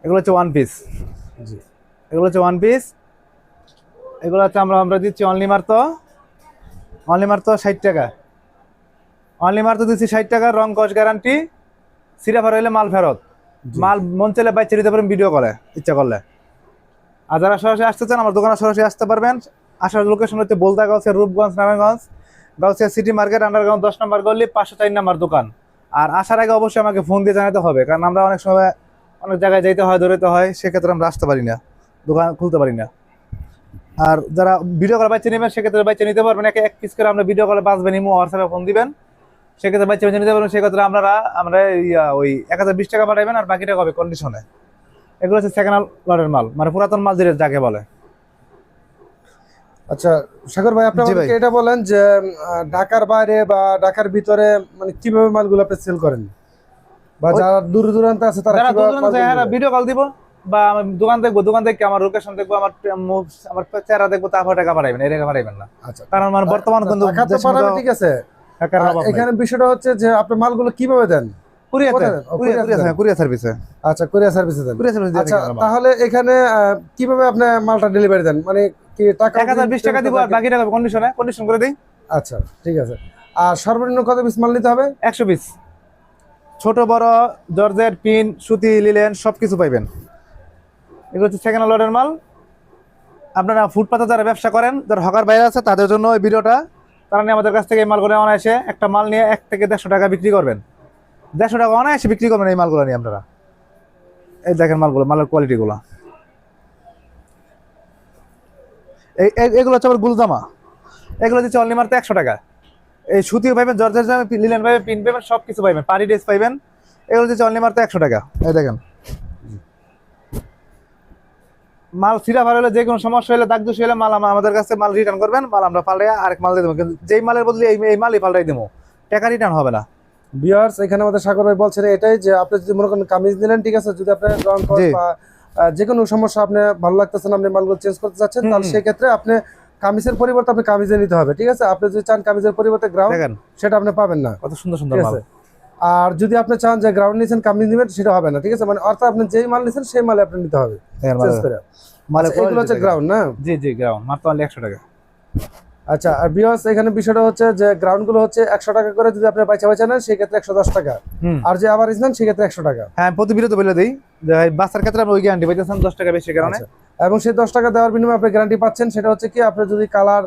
এগুলো হচ্ছে one piece. জি। এগুলো হচ্ছে ওয়ান পিস। এগুলো হচ্ছে আমরা দিচ্ছি অনলি মাত্র 60 টাকা। অনলি মাত্র দিচ্ছি 60 টাকা, রং কস গ্যারান্টি, সিরাফার হইলে মাল ফেরত। জি। মাল মন চাইলে বাইচে নিতে পারেন ভিডিও কলে ইচ্ছা করলে। আর যারা সরাসরি আসতে চান আমার দোকানে সরাসরি আসতে পারবেন। আসার লোকেশন হচ্ছে Bulta Gausia, Rupganj, Narayanganj, Gausia city market, underground 10 নম্বর গলি, 504 নম্বর দোকান। আর আসার আগে অবশ্যই আমাকে ফোন দিয়ে জানাতে হবে, কারণ আমরা অনেক সময় অনেক জায়গায় যেতে হয়, দৌড়াতে হয়, সেক্ষেত্রে আমরা আসতে পারি না, দোকান খুলতে পারি না। আর যারা ভিডিও কলে বাচ্চা নেবেন সেক্ষেত্রে বাচ্চা নিতে পারবেন, এক পিস করে আমরা ভিডিও কলে বাঁচবেন, ইমো হোয়াটসঅ্যাপে ফোন দিবেন, সেক্ষেত্রে বাচ্চা নিতে পারবেন। সেক্ষেত্রে আমরা ওই 1020 টাকা পাঠাবেন, আর বাকি টাকা হবে কন্ডিশনে। এগুলো হচ্ছে সেকেন্ড লটের মাল, মানে পুরাতন মাল যাকে বলে। আচ্ছা সাগর ভাই, আপনি আমাকে এটা বলেন যে ঢাকার বাইরে বা ঢাকার ভিতরে মানে কিভাবে মালগুলো আপনি সেল করেন, বা যারা দূর দূরান্তে আছে তারা ভিডিও কল দিব, বা আমি দোকান দেখবো, দোকান দেখে আমার লোকেশন দেখবো, আমার চেহারা দেখবো, তারপর টাকা পাঠাবেন, এই টাকা পাঠাবেন না। আচ্ছা, কারণ মানে বর্তমান কিন্তু ঠিক আছে। এখানে বিষয়টা হচ্ছে যে আপনি মালগুলো কিভাবে দেন? কুরিয়ার সার্ভিসে। আচ্ছা, কুরিয়ার সার্ভিসে দেন। আচ্ছা, তাহলে এখানে কিভাবে আপনি মালটা ডেলিভারি দেন? মানে কি টাকা 1020 টাকা দিব, আর বাকি টাকা কন্ডিশন করে দিই। আচ্ছা ঠিক আছে। আর সর্বনিম্ন কত পিস মাল নিতে হবে? 100 পিস। ছোট বড় জর্জেট, পিন, সুতি, লিলেন সবকিছু পাইবেন। এগুলো হচ্ছে সেকেন্ড লটের মাল। আপনারা ফুটপাতে যারা ব্যবসা করেন, যারা হকার বাইরে আছে, তাদের জন্য ওই ভিডিওটা। তারা নিয়ে আমাদের কাছ থেকে এই মালগুলো অনায়াসে একটা মাল নিয়ে 1 থেকে 150 টাকা বিক্রি করবেন। 150 টাকা অনায়াসে বিক্রি করবেন এই মালগুলো নিয়ে আপনারা। এই দেখেন মালগুলো, মালের কোয়ালিটিগুলো। এগুলো হচ্ছে আবার গুলজামা। এগুলো দিচ্ছে অনলি মাত্র 100 টাকা। এই সুতিও পাইবেন, জর্জেট পাইবেন, লিলেন পাইবেন, পিন পাইবেন, সব কিছু পাইবেন, পার্টি ড্রেস পাইবেন। এগুলো দিচ্ছে অনলি মাত্র 100 টাকা। এই দেখেন মাল সিরাফার হলে, যে কোনো সমস্যা হলে, দাগ দোষ হলে মাল আমাদের কাছে মাল রিটার্ন করবেন, মাল আমরা পাল্টাই আরেক মাল দিয়ে দেবো। কিন্তু যেই মালের বদলে এই মালই পাল্টাই দেবো, টাকা রিটার্ন হবে না। ভিউয়ার্স, এখানে আমাদের সাগর ভাই বলছেন এটাই যে আপনি যদি মনে করেন কামিজ নিলেন, ঠিক আছে, যদি আপনি রং বা যে কোনো সমস্যা আপনি ভালো লাগতেছে না, আপনি মালগুলো চেঞ্জ করতে চাচ্ছেন, তাহলে সেই ক্ষেত্রে আপনি কামিজের পরিবর্তে আপনি কামিজে নিতে হবে, ঠিক আছে। আপনি যদি চান কামিজের পরিবর্তে গ্রাউন্ড, সেটা আপনি পাবেন না। কত সুন্দর সুন্দর মাল। আর যদি আপনি চান যে গ্রাউন্ড নিছেন কামিজ নেবেন, সেটা হবে না, ঠিক আছে। মানে অর্থাৎ আপনি যেই মাল নিছেন সেই মালে আপনি নিতে হবে। এগুলো হচ্ছে গ্রাউন্ড না? জি জি, গ্রাউন্ড মাত্র 100 টাকা। আচ্ছা, আর ভিউয়ার্স এখানে বিষয়টা হচ্ছে যে গ্রাউন্ড গুলো হচ্ছে 100 টাকা করে, যদি আপনি বাইচা নেন সেই ক্ষেত্রে 110 টাকা, আর যে আবার নেন সেই ক্ষেত্রে 100 টাকা। হ্যাঁ, প্রতি ভিডিওতে বলে দেই যে বাচ্চার ক্ষেত্রে আমরা ওই গ্যারান্টি পাইতেছেন 10 টাকা বেশি কারণে। এবং সেই 10 টাকা দেওয়ার বিনিময়ে আপনি গ্যারান্টি পাচ্ছেন, সেটা হচ্ছে কি আপনি যদি কালার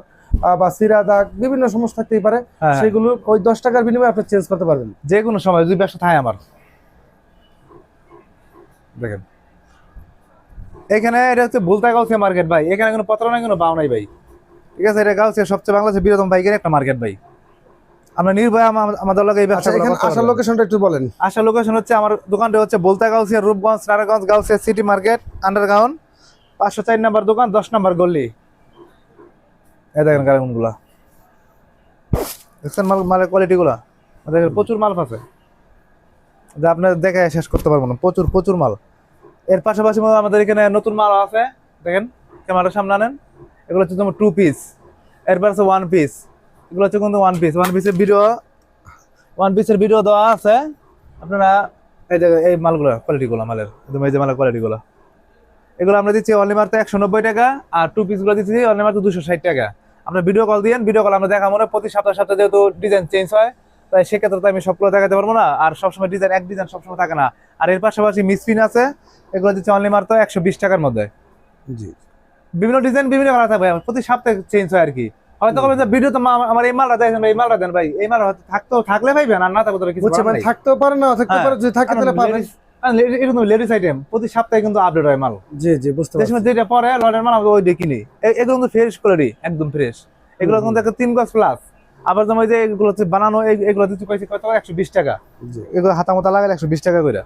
বা সিরা দাগ বিভিন্ন সমস্যা থাকতেই পারে, সেগুলো ওই 10 টাকার বিনিময়ে আপনি চেঞ্জ করতে পারবেন যে কোনো সময়, যদি ব্যবসা থাকে আমার। দেখেন এখানে এটা হচ্ছে বলতা গাউসিয়া মার্কেট ভাই, এখানে কোনো প্রতারণা, কোনো বাউ নাই ভাই, ঠিক আছে। এটা গাউসিয়া সবচেয়ে বাংলাদেশের বৃহত্তম বাইকের একটা মার্কেট ভাই। আমরা নির্ভয় আমাদের লগে এই ব্যবসা। এখানে আসার লোকেশনটা একটু বলেন। আসার লোকেশন হচ্ছে, আমার দোকানটা হচ্ছে Bulta Gausia, Rupganj, Narayanganj, Gausia city market, underground, 504 নম্বর দোকান, 10 নম্বর গলি। এই দেখেন কারণগুলা, দেখছেন মালের কোয়ালিটিগুলা। প্রচুর মাল আছে যা আপনার দেখে শেষ করতে পারবো না, প্রচুর প্রচুর মাল। এর পাশাপাশি আমাদের এখানে নতুন মাল আছে, দেখেন ক্যামেরার সামনে আনেন। এগুলো হচ্ছে তোমার 2 পিস, এরপর আছে 1 পিস। এগুলো হচ্ছে কিন্তু 1 পিস, 1 পিসের ভিডিও দেওয়া আছে আপনারা। এই যে এই মালগুলো কোয়ালিটিগুলো মালের, একদম এই যে মালের কোয়ালিটিগুলো। এগুলো আমরা দিচ্ছি অনলি মাত্র 190 টাকা, আর 2 পিসগুলো দিচ্ছি অনলি মাত্র 260 টাকা। আপনার ভিডিও কল দিয়েন, ভিডিও কল আমরা দেখাবো না। প্রতি সপ্তাহে যেহেতু ডিজাইন চেঞ্জ হয়, তাই সেক্ষেত্রে তো আমি সবগুলো দেখাতে পারবো না, আর সবসময় এক ডিজাইন সবসময় থাকে না। আর এর পাশাপাশি মিসপিন আছে, এগুলো দিচ্ছে অনলি মাত্র 120 টাকার মধ্যে। জি, বিভিন্ন ডিজাইন বিভিন্ন কালার থাকবে, প্রতি সপ্তাহে চেঞ্জ হয় আর কি। হয়তো কবে যে ভিডিও তো আমার এই মালটা দেখেন, এই মালটা দেন ভাই, এই মাল হয়তো থাকলে পাইবেন, আর না থাকলে কিছু মানে থাকতেও পারে না থাকতে পারে, যদি থাকে তাহলে পাবেন। এটা তো লেডিস আইটেম, প্রতি সপ্তাহে কিন্তু আপডেট হয় মাল। জি জি, বুঝতে পারছি। যেটা পরে লটের মাল আমরা ওই কিনি। এগুলো কিন্তু ফ্রেশ কোয়ালিটি, একদম ফ্রেশ। এগুলো কিন্তু 3 গজ প্লাস। আবার যেমন যে এগুলো হচ্ছে বানানো, এগুলো দিতে পাইছি কত, 120 টাকা। এগুলো হাতা মতা লাগালে 120 টাকা করে।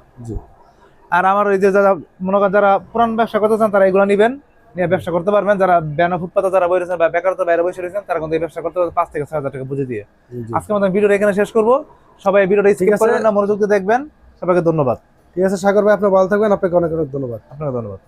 আর আমার ওই যে যারা মনে করেন যারা পুরান ব্যবসা করতে চান, তারা এগুলো নিবেন, নিয়ে ব্যবসা করতে পারবেন। যারা ব্যানা ফুটপাতে যারা বসে রয়েছেন বা বেকারত্ব বাইরে বসে রয়েছেন, তারা কিন্তু এই ব্যবসা করতে 5 থেকে 6 হাজার টাকা বুঝে দিয়ে। আজকে আমাদের ভিডিওটা এখানে শেষ করবো। সবাই ভিডিওটা স্কিপ করবেন না, মনোযোগ দিয়ে দেখবেন। সবাইকে ধন্যবাদ। ঠিক আছে সাগর ভাই, আপনি ভালো থাকবেন। আপনাকে অনেক অনেক ধন্যবাদ। আপনাকে ধন্যবাদ।